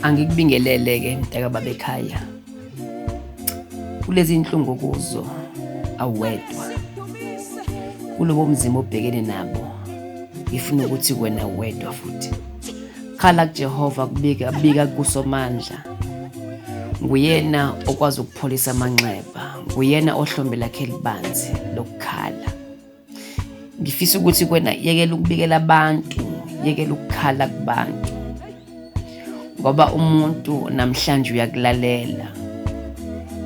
Angikubingelele-ke mntaka babekhaya. Kulezi inhlungu kuzo awedwa. Kulobo mzimba obhekene nabo. Ngifuna ukuthi wena wedwa futhi. Khala kuJehova bika kuSomandla. Nguyena okwazi ukupholisa amanxeba. Nguyena ohlombe lakhe libanzi lokukhala. Ngifisa ukuthi kwena yekela ukubikela abantu, yekela ukukhala kubantu. Ngoba umuntu namhlanje uyakulalela.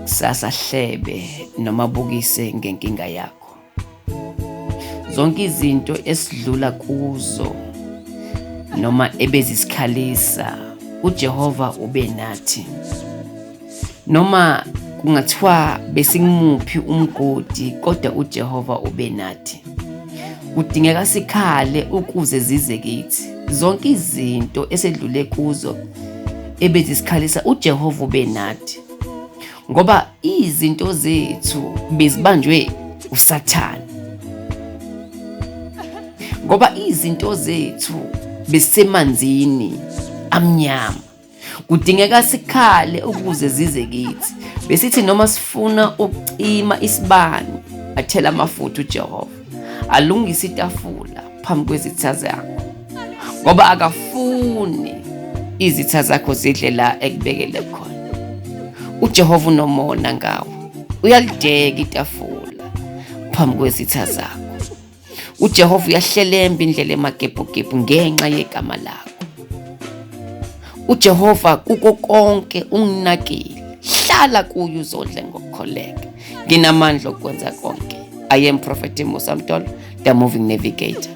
Kusasa hlebe noma bukise ngenkinga yakho. Zonke izinto esidlula kuzo noma ebezisikhalisa uJehova ube nathi. Noma kungathiwa besingumuphi umgodi kodwa uJehova ube nathi. Kudingeka sikhale ukuze zize kithi. Zonke izinto esedlule kuzo ebezisikhalisa uJehova ube nathi. Ngoba izinto zethu bezibanjwe uSathane. Ngoba izinto zethu besemanzini amnyama. Kudingeka sikhale ukuze zize kithi. Besithi noma sifuna ukucima isibani, athela amafutha uJehova. Alungisa itafula phambi kwezitha zakho. Ngoba akafuni izitha zakho zidle la ekubekele khona. uJehova unomona ngawe. Uyalideka itafula phambi kwezitha zakho. uJehova uyahlelemba indlela emagebhugebhu ngenxa yegama lakho. uJehova kuko konke unginakile. Hlala kuyo uzodle ngokukholeka. Nginamandla okwenza konke. I am Prophet Musa Mtolo, the moving navigator.